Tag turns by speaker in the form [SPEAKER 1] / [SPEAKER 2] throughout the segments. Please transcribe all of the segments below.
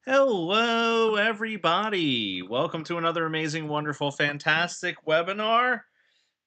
[SPEAKER 1] Hello, everybody. Welcome to another amazing, wonderful, fantastic webinar.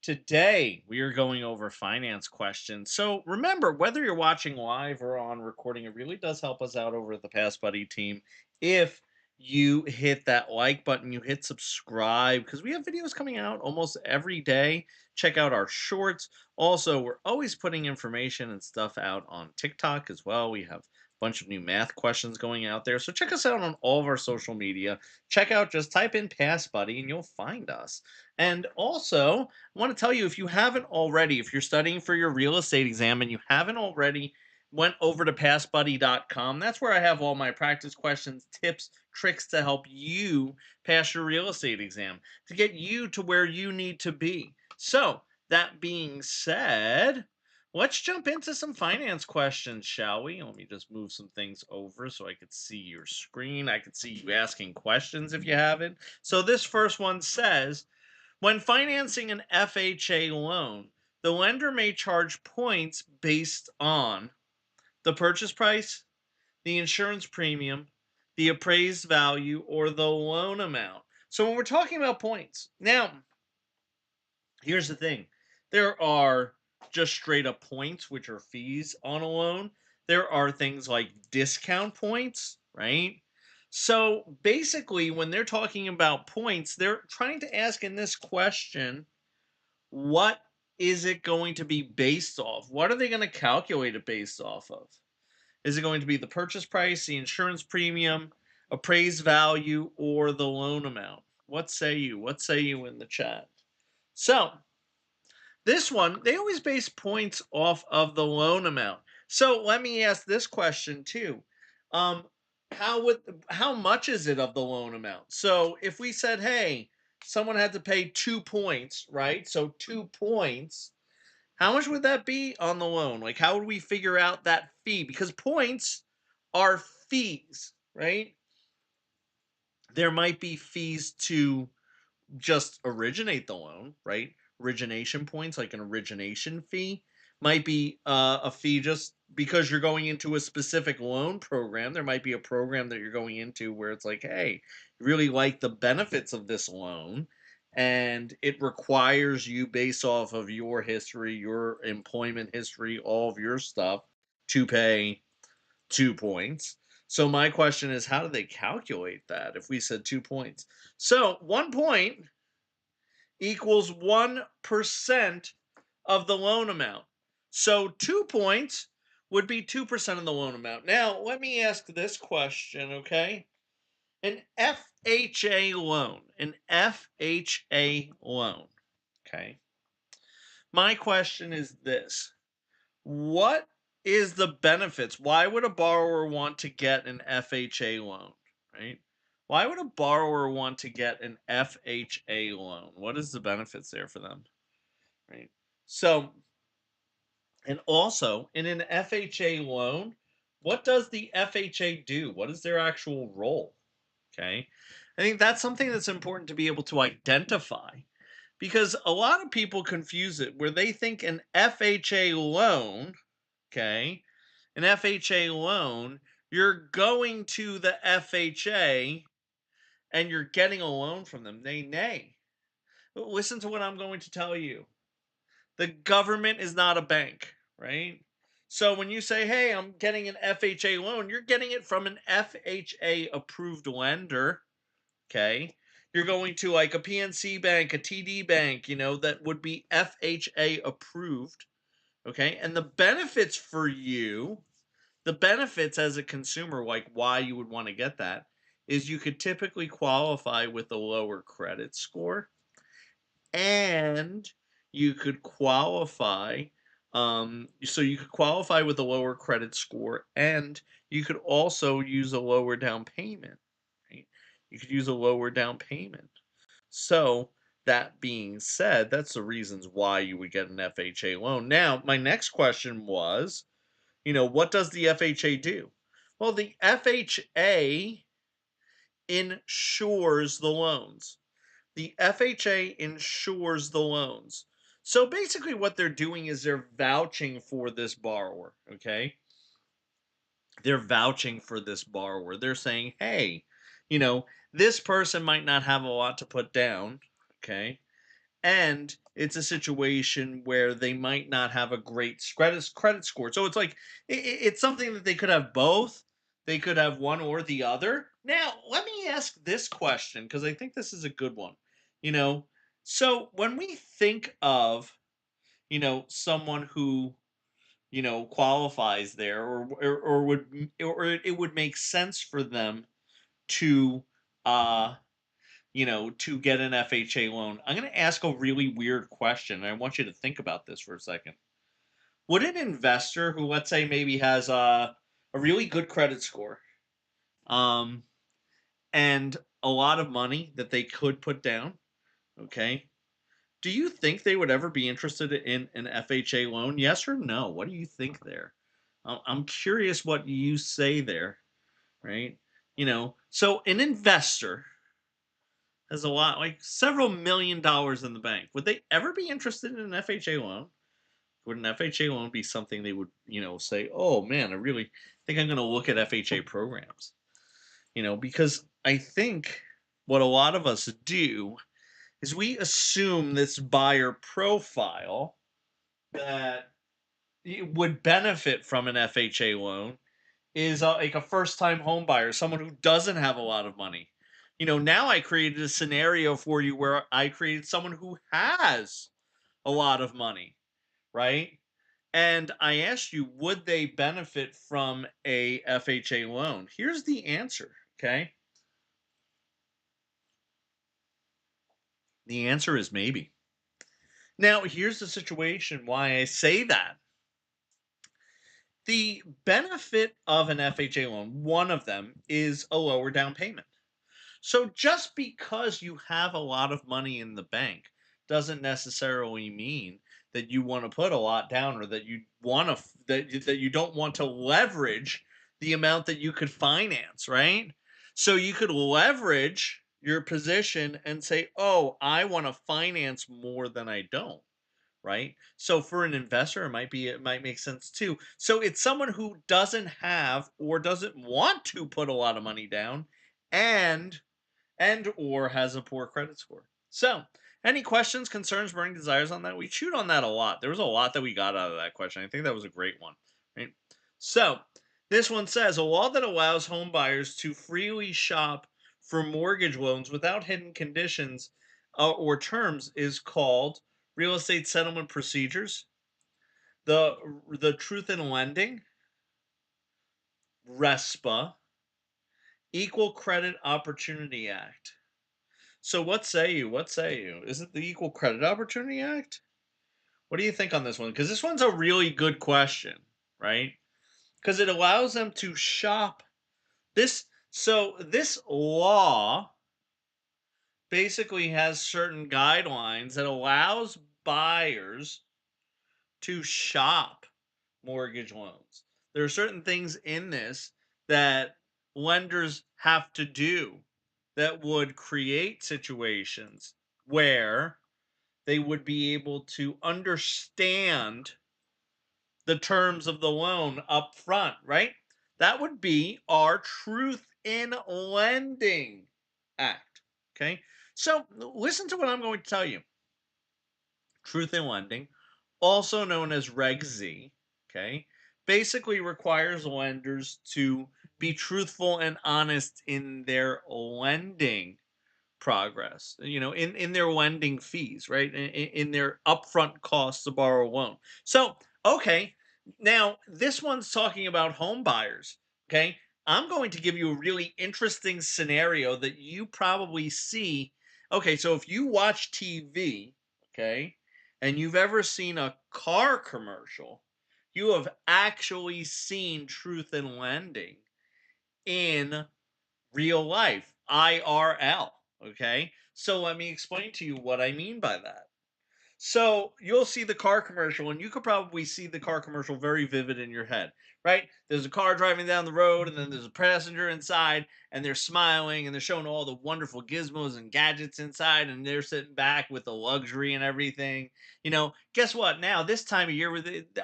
[SPEAKER 1] Today, we are going over finance questions. So, remember, whether you're watching live or on recording, it really does help us out over at the Pass Buddy team if you hit that like button, you hit subscribe, because we have videos coming out almost every day. Check out our shorts. Also, we're always putting information and stuff out on TikTok as well. We have a bunch of new math questions going out there. So, check us out on all of our social media. Check out, just type in Pass Buddy and you'll find us. And also, I want to tell you, if you haven't already, if you're studying for your real estate exam and you haven't already went over to passbuddy.com, that's where I have all my practice questions, tips, tricks to help you pass your real estate exam, to get you to where you need to be. So, that being said, let's jump into some finance questions, shall we? Let me just move some things over so I could see your screen. I could see you asking questions if you haven't. So, this first one says, when financing an FHA loan, the lender may charge points based on the purchase price, the insurance premium, the appraised value, or the loan amount. So when we're talking about points, now here's the thing, there are just straight up points, which are fees on a loan. There are things like discount points, right? So basically, when they're talking about points, they're trying to ask in this question, what is it going to be based off? What are they going to calculate it based off of? Is it going to be the purchase price, the insurance premium, appraised value, or the loan amount? What say you? What say you in the chat? So, this one, they always base points off of the loan amount. So, let me ask this question too. Um, how much is it of the loan amount? So, if we said, hey, someone had to pay 2 points, right? So 2 points, how much would that be on the loan? Like, how would we figure out that fee? Because points are fees, right? There might be fees to just originate the loan, right? Origination points, like an origination fee, might be a fee just because you're going into a specific loan program. There might be a program that you're going into where it's like, hey, you really like the benefits of this loan, and it requires you, based off of your history, your employment history, all of your stuff, to pay 2 points. So my question is, how do they calculate that if we said 2 points? So 1 point equals 1% of the loan amount. So 2 points would be 2% of the loan amount. Now, let me ask this question, okay? An FHA loan, okay? My question is this: what is the benefits? Why would a borrower want to get an FHA loan, right? Why would a borrower want to get an FHA loan? What is the benefits there for them, right? So, and also in an FHA loan, what does the FHA do? What is their actual role? Okay. I think that's something that's important to be able to identify, because a lot of people confuse it where they think an FHA loan, okay, an FHA loan, you're going to the FHA and you're getting a loan from them. Nay. Listen to what I'm going to tell you. The government is not a bank, right? So when you say, hey, I'm getting an FHA loan, you're getting it from an FHA approved lender, okay? You're going to like a PNC bank, a TD bank, that would be FHA approved, okay? And the benefits for you, the benefits as a consumer, like why you would want to get that, is you could typically qualify with a lower credit score, and you could qualify. So you could qualify with a lower credit score, and you could also use a lower down payment, right? You could use a lower down payment. So, that being said, that's the reasons why you would get an FHA loan. Now, my next question was, what does the FHA do? Well, the FHA insures the loans. The FHA insures the loans. So basically, what they're doing is they're vouching for this borrower. Okay. they're vouching for this borrower. They're saying, hey, you know, this person might not have a lot to put down. Okay. And it's a situation where they might not have a great credit score. So it's like it's something that they could have both. They could have one or the other. Now, let me ask this question because I think this is a good one. You know, so when we think of, someone who, qualifies there, or would or it would make sense for them to uh to get an FHA loan. I'm going to ask a really weird question, and I want you to think about this for a second. Would an investor who, let's say, maybe has a really good credit score, um, and a lot of money that they could put down, okay, do you think they would ever be interested in an FHA loan? Yes or no? What do you think there? I'm curious what you say there, right? So an investor has a lot, like several $1 million in the bank. Would they ever be interested in an FHA loan? Would an FHA loan be something they would, say, "Oh man, I really think I'm going to look at FHA programs." Because I think what a lot of us do is we assume this buyer profile that would benefit from an FHA loan is like a first time home buyer, someone who doesn't have a lot of money. Now I created a scenario for you where I created someone who has a lot of money, right? And I asked you, would they benefit from a FHA loan? Here's the answer, okay? The answer is maybe. Now, here's the situation why I say that. The benefit of an FHA loan, one of them is a lower down payment. So just because you have a lot of money in the bank doesn't necessarily mean that you want to put a lot down, or that you want to that you don't want to leverage the amount that you could finance, right? So you could leverage your position and say, "Oh, I want to finance more than I don't." Right? So for an investor, it might make sense too. So it's someone who doesn't have or doesn't want to put a lot of money down, and or has a poor credit score. So, any questions, concerns, burning desires on that? We chewed on that a lot. There was a lot that we got out of that question. I think that was a great one. Right? So, this one says a law that allows home buyers to freely shop for mortgage loans without hidden conditions or terms is called Real Estate Settlement Procedures, the Truth in Lending, RESPA, Equal Credit Opportunity Act. So what say you? What say you? Is it the Equal Credit Opportunity Act? What do you think on this one? Because this one's a really good question, right? Because it allows them to shop this. So this law basically has certain guidelines that allows buyers to shop mortgage loans. There are certain things in this that lenders have to do that would create situations where they would be able to understand the terms of the loan up front, right? That would be our Truth in Lending Act. Okay. So listen to what I'm going to tell you. Truth in Lending, also known as Reg Z, okay, basically requires lenders to be truthful and honest in their lending progress, in their lending fees, right? In their upfront costs to borrow a loan. So, okay, now this one's talking about home buyers, okay? I'm going to give you a really interesting scenario that you probably see. Okay, so if you watch TV, okay, and you've ever seen a car commercial, you have actually seen Truth in Lending in real life, IRL. Okay. So let me explain to you what I mean by that. So you'll see the car commercial, and you could probably see the car commercial very vivid in your head, right? There's a car driving down the road, and then there's a passenger inside, and they're smiling, and they're showing all the wonderful gizmos and gadgets inside, and they're sitting back with the luxury and everything. Guess what? Now, this time of year,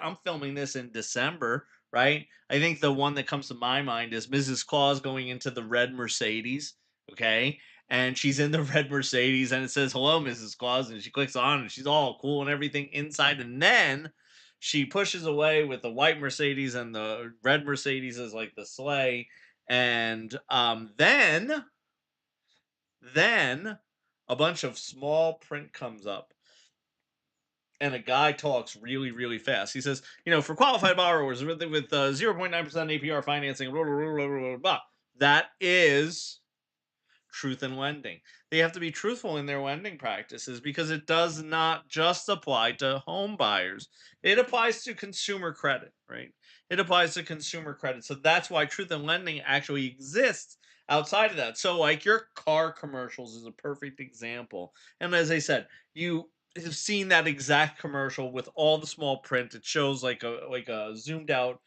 [SPEAKER 1] I'm filming this in December, right? I think the one that comes to my mind is Mrs. Claus going into the red Mercedes, okay? And she's in the red Mercedes and it says, "Hello, Mrs. Claus." And she clicks on and she's all cool and everything inside. And then she pushes away with the white Mercedes and the red Mercedes is like the sleigh. And then a bunch of small print comes up and a guy talks really, really fast. He says, for qualified borrowers with 0.9% APR financing, blah, blah, blah, blah, blah, blah. That is truth in lending. They have to be truthful in their lending practices because it does not just apply to home buyers. It applies to consumer credit, right? It applies to consumer credit. So that's why truth in lending actually exists outside of that. So like your car commercials is a perfect example. And as I said, you have seen that exact commercial with all the small print. It shows like a zoomed out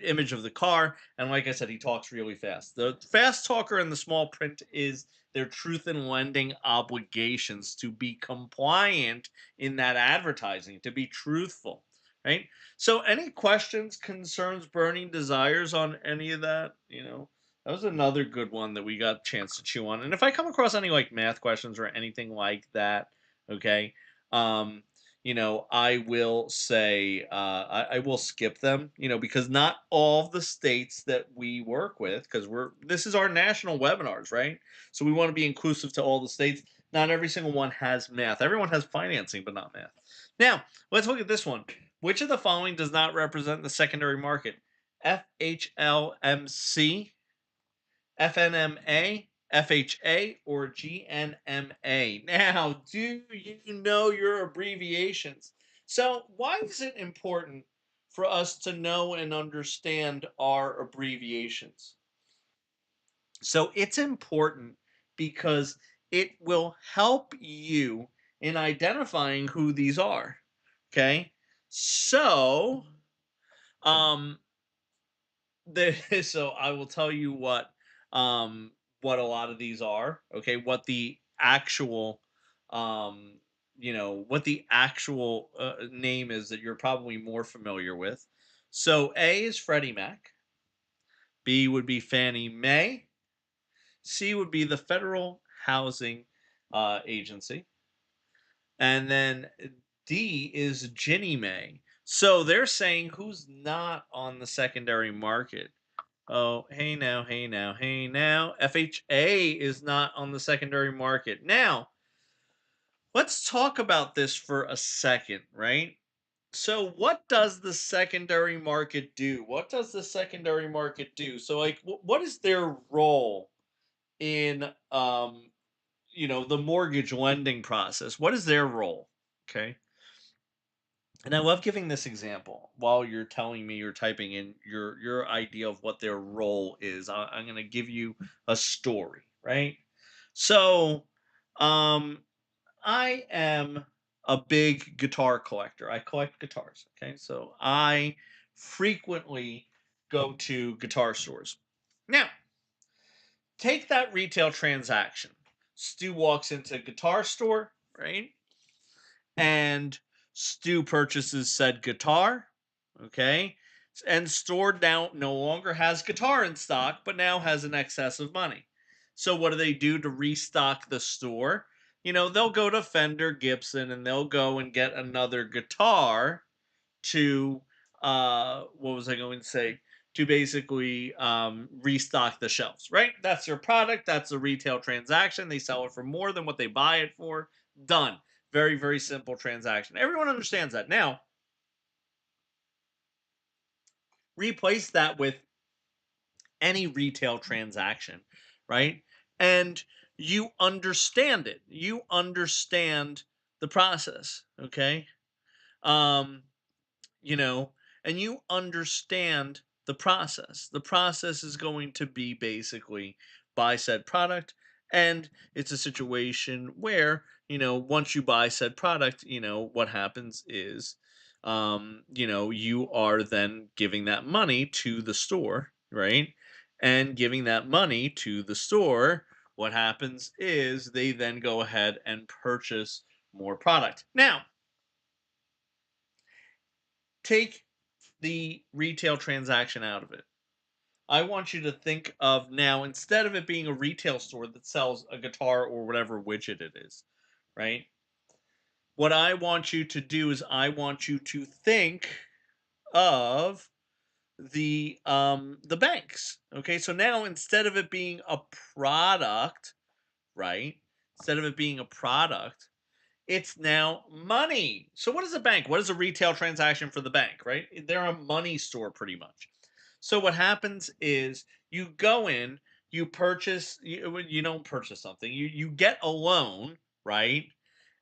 [SPEAKER 1] image of the car, and like I said, he talks really fast. The fast talker in the small print is their truth in lending obligations to be compliant in that advertising, to be truthful, right? So, any questions, concerns, burning desires on any of that? That was another good one that we got a chance to chew on. And if I come across any like math questions or anything like that, okay, um, I will say I will skip them, because not all of the states that we work with, because this is our national webinars, right? So we want to be inclusive to all the states. Not every single one has math. Everyone has financing, but not math. Now, let's look at this one. Which of the following does not represent the secondary market? FHLMC, FNMA, FHA, or GNMA. Now, do you know your abbreviations? So, why is it important for us to know and understand our abbreviations? So, it's important because it will help you in identifying who these are. Okay. So, um, so I will tell you what a lot of these are, okay? Um what the actual name is that you're probably more familiar with. So A is Freddie Mac, B would be Fannie Mae, C would be the Federal Housing Agency, and then D is Ginnie Mae. So they're saying who's not on the secondary market. Oh, hey now, hey now, hey now. FHA is not on the secondary market. Now, let's talk about this for a second, right? So, what does the secondary market do? What does the secondary market do? So, like, what is their role in, the mortgage lending process? What is their role? Okay. And I love giving this example while you're telling me you're typing in your idea of what their role is. I'm going to give you a story, right? So, um, I am a big guitar collector. I collect guitars. Okay, so I frequently go to guitar stores. Now, take that retail transaction. Stu walks into a guitar store, right? And Stu purchases said guitar, okay? And store now no longer has guitar in stock, but now has an excess of money. So what do they do to restock the store? They'll go to Fender Gibson and they'll go and get another guitar to what was I going to say? To basically restock the shelves, right? That's their product. That's a retail transaction. They sell it for more than what they buy it for. Done. Very, very simple transaction. Everyone understands that. Now, replace that with any retail transaction, right? And you understand it. You understand the process, okay? Um, you know, and you understand the process. The process is going to be basically buy said product, and it's a situation where, once you buy said product, what happens is, you are then giving that money to the store, right? And giving that money to the store, what happens is they then go ahead and purchase more product. Now, take the retail transaction out of it. I want you to think of now, instead of it being a retail store that sells a guitar or whatever widget it is, right? What I want you to do is I want you to think of the banks. Okay? So now instead of it being a product, right? Instead of it being a product, it's now money. So what is a bank? What is a retail transaction for the bank, right? They're a money store pretty much. So what happens is you go in, you purchase you don't purchase something. You get a loan, right?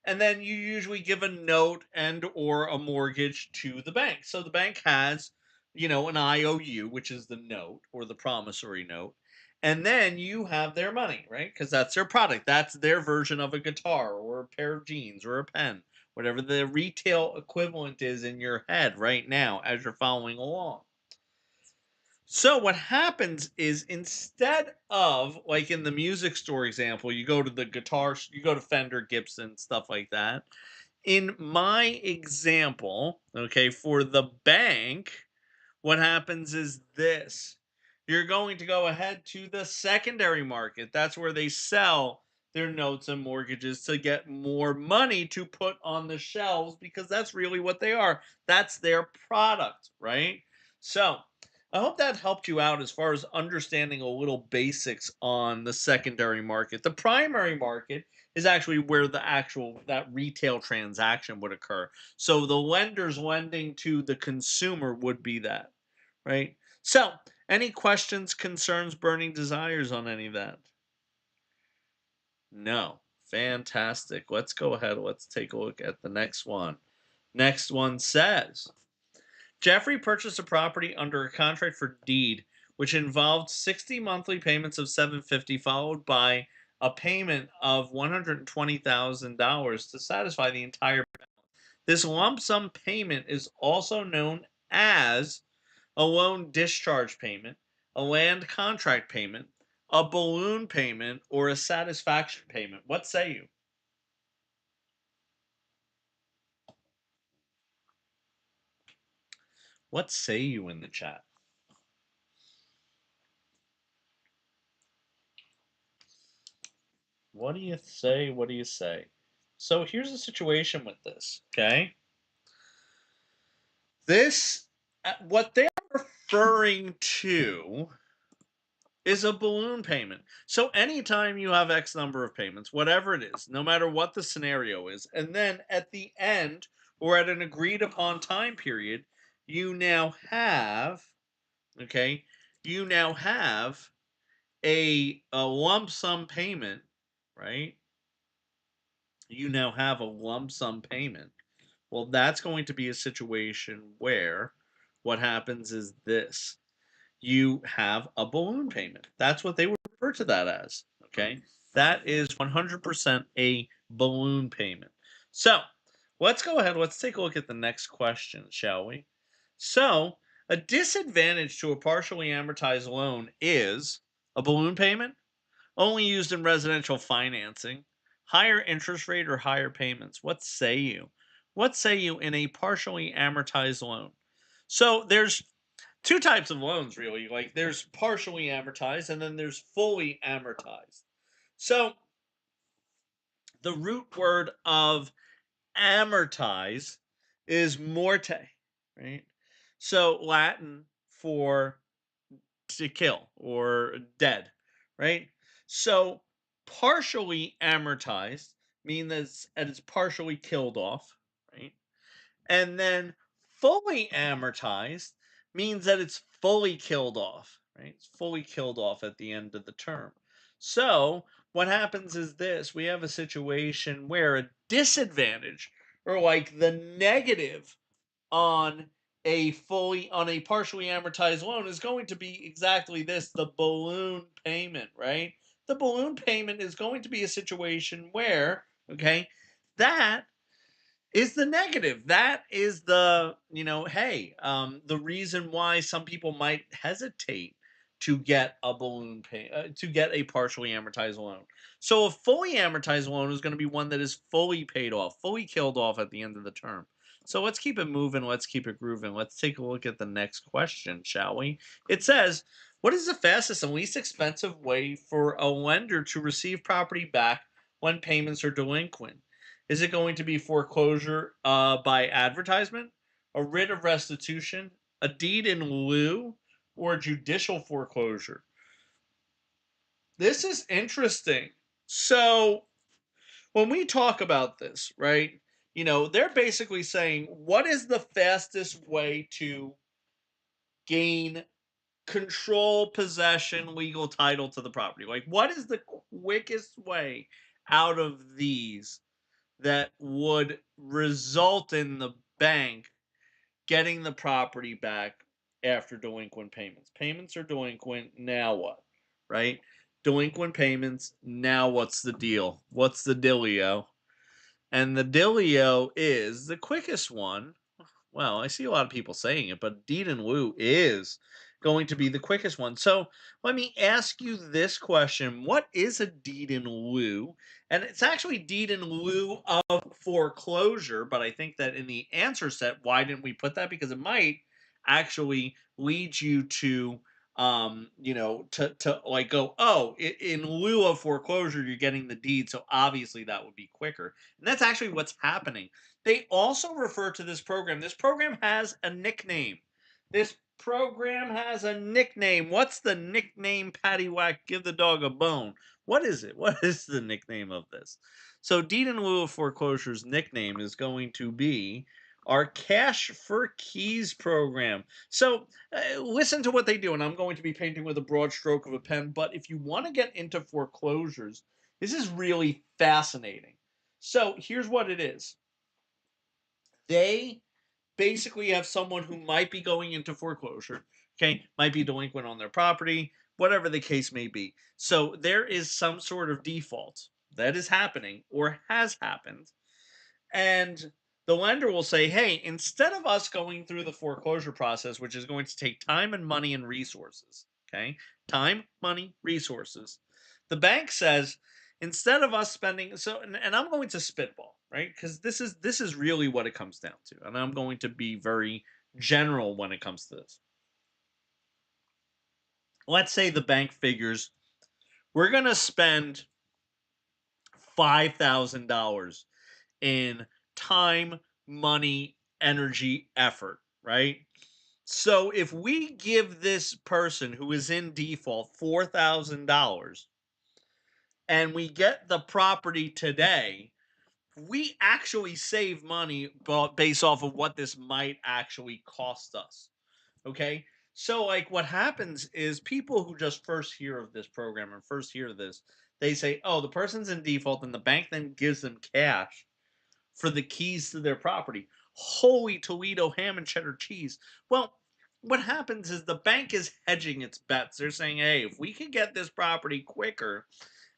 [SPEAKER 1] And then you usually give a note and or a mortgage to the bank. So the bank has, an IOU, which is the note or the promissory note. And then you have their money, right? Because that's their product. That's their version of a guitar or a pair of jeans or a pen, whatever the retail equivalent is in your head right now as you're following along. So what happens is, instead of like in the music store example, you go to the guitar, you go to Fender, Gibson, stuff like that. In my example, okay, for the bank, what happens is this. You're going to go ahead to the secondary market. That's where they sell their notes and mortgages to get more money to put on the shelves, because that's really what they are. That's their product, right? So, I hope that helped you out as far as understanding a little basics on the secondary market. The primary market is actually where the actual that retail transaction would occur. So the lenders lending to the consumer would be that, right? So, any questions, concerns, burning desires on any of that? No. Fantastic. Let's go ahead. Let's take a look at the next one. Next one says, Jeffrey purchased a property under a contract for deed, which involved 60 monthly payments of 750, followed by a payment of $120,000 to satisfy the entire. This lump sum payment is also known as a loan discharge payment, a land contract payment, a balloon payment, or a satisfaction payment. What say you? What say you in the chat? What do you say? What do you say? So here's the situation with this, okay? This, what they're referring to is a balloon payment. So anytime you have X number of payments, whatever it is, no matter what the scenario is, and then at the end or at an agreed upon time period, you now have, okay, you now have a lump sum payment, right? You now have a lump sum payment. Well, that's going to be a situation where what happens is this: you have a balloon payment. That's what they would refer to that as. Okay. That is 100% a balloon payment. So let's go ahead. Let's take a look at the next question, shall we? So, a disadvantage to a partially amortized loan is a balloon payment, only used in residential financing, higher interest rate, or higher payments. What say you? What say you in a partially amortized loan? So there's two types of loans, really. Like, there's partially amortized and then there's fully amortized. So the root word of amortize is morte, right? So Latin for to kill or dead, right? So partially amortized means that it's partially killed off, right? And then fully amortized means that it's fully killed off, right? It's fully killed off at the end of the term. So what happens is this: we have a situation where a disadvantage, or like the negative, on a partially amortized loan is going to be exactly this: the balloon payment, right? The balloon payment is going to be a situation where, okay, that is the negative. That is the, hey, the reason why some people might hesitate to get a to get a partially amortized loan. So a fully amortized loan is going to be one that is fully paid off, fully killed off at the end of the term. So let's keep it moving. Let's keep it grooving. Let's take a look at the next question, shall we? It says, what is the fastest and least expensive way for a lender to receive property back when payments are delinquent? Is it going to be foreclosure by advertisement, a writ of restitution, a deed in lieu, or judicial foreclosure? This is interesting. So, when we talk about this, right, they're basically saying, what is the fastest way to gain control, possession, legal title to the property? Like, what is the quickest way out of these that would result in the bank getting the property back after delinquent payments? Payments are delinquent. Now what? Right? Delinquent payments. Now what's the deal? What's the dealio? And the dealio is the quickest one. Well, I see a lot of people saying it, but deed in lieu is going to be the quickest one. So let me ask you this question. What is a deed in lieu? And it's actually deed in lieu of foreclosure, but I think that in the answer set, why didn't we put that? Because it might actually lead you to to like go, oh, in lieu of foreclosure, you're getting the deed. So obviously that would be quicker. And that's actually what's happening. They also refer to this program. This program has a nickname. This program has a nickname. What's the nickname, Paddywhack? Give the dog a bone. What is it? What is the nickname of this? So, deed in lieu of foreclosure's nickname is going to be our Cash for Keys program. So, listen to what they do, and I'm going to be painting with a broad stroke of a pen. But if you want to get into foreclosures, this is really fascinating. So, here's what it is. They basically have someone who might be going into foreclosure, okay, might be delinquent on their property, whatever the case may be. So there is some sort of default that is happening or has happened. And the lender will say, hey, instead of us going through the foreclosure process, which is going to take time and money and resources, okay, time, money, resources, the bank says, instead of us spending, so and I'm going to spitball, right, because this is really what it comes down to, and I'm going to be very general when it comes to this. Let's say the bank figures we're going to spend $5,000 in time, money, energy, effort, right? So if we give this person who is in default $4,000 and we get the property today, we actually save money based off of what this might actually cost us. Okay. So, like, what happens is people who just first hear of this program and first hear this, they say, oh, the person's in default, and the bank then gives them cash for the keys to their property. Holy Toledo ham and cheddar cheese. Well, what happens is the bank is hedging its bets. They're saying, hey, if we can get this property quicker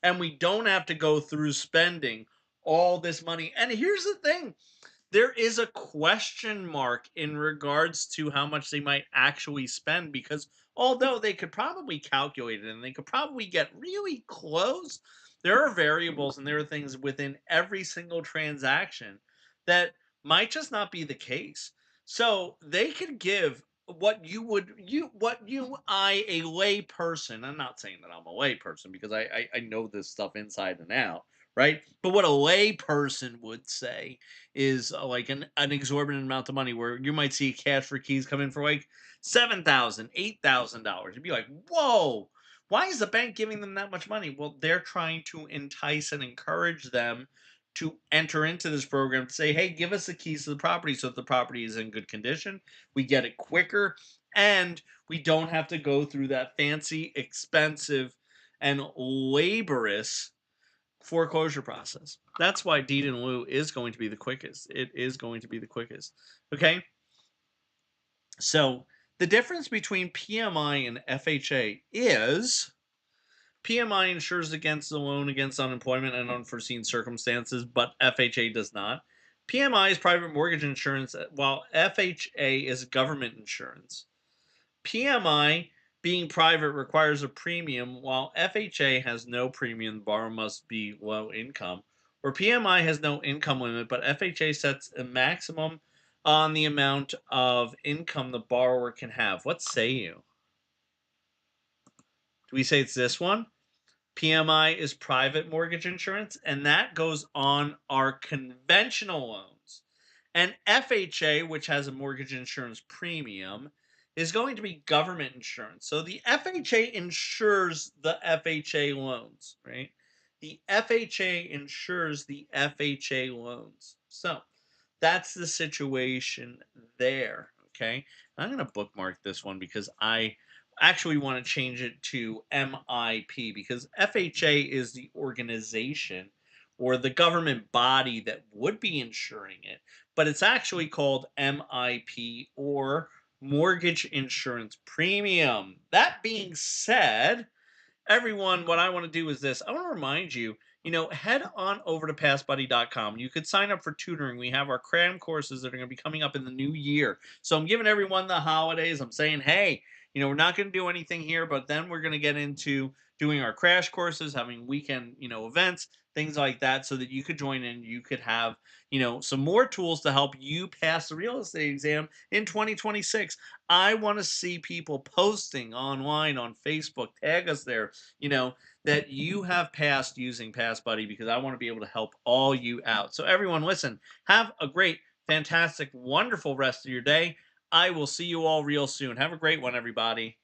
[SPEAKER 1] and we don't have to go through spending all this money. And here's the thing, there is a question mark in regards to how much they might actually spend, because although they could probably calculate it and they could probably get really close, there are variables and there are things within every single transaction that might just not be the case. So they could give what you would you what you I a lay person. I'm not saying that I'm a lay person because I know this stuff inside and out, right? But what a lay person would say is like an exorbitant amount of money, where you might see cash for keys come in for like $7,000, $8,000. You'd be like, whoa, why is the bank giving them that much money? Well, they're trying to entice and encourage them to enter into this program to say, hey, give us the keys to the property so that the property is in good condition. We get it quicker and we don't have to go through that fancy, expensive, and laborious foreclosure process. That's why deed in lieu is going to be the quickest. It is going to be the quickest. Okay. So the difference between PMI and FHA is PMI insures against the loan against unemployment and unforeseen circumstances, but FHA does not. PMI is private mortgage insurance, while FHA is government insurance. PMI, being private, requires a premium, while FHA has no premium. The borrower must be low income. Or PMI has no income limit, but FHA sets a maximum on the amount of income the borrower can have. What say you? Do we say it's this one? PMI is private mortgage insurance, and that goes on our conventional loans. And FHA, which has a mortgage insurance premium, is going to be government insurance. So the FHA insures the FHA loans, right? The FHA insures the FHA loans. So that's the situation there. Okay. I'm going to bookmark this one because I actually want to change it to MIP because FHA is the organization or the government body that would be insuring it, but it's actually called MIP or Mortgage Insurance Premium. That being said, everyone, what I want to do is this. I want to remind you, head on over to passbuddy.com. You could sign up for tutoring. We have our cram courses that are going to be coming up in the new year. So I'm giving everyone the holidays. I'm saying, hey, we're not going to do anything here, but then we're going to get into doing our crash courses, having weekend, events, things like that, so that you could join in. You could have, some more tools to help you pass the real estate exam in 2026. I want to see people posting online on Facebook, tag us there, you know, that you have passed using Pass Buddy because I want to be able to help all you out. So, everyone, listen, have a great, fantastic, wonderful rest of your day. I will see you all real soon. Have a great one, everybody.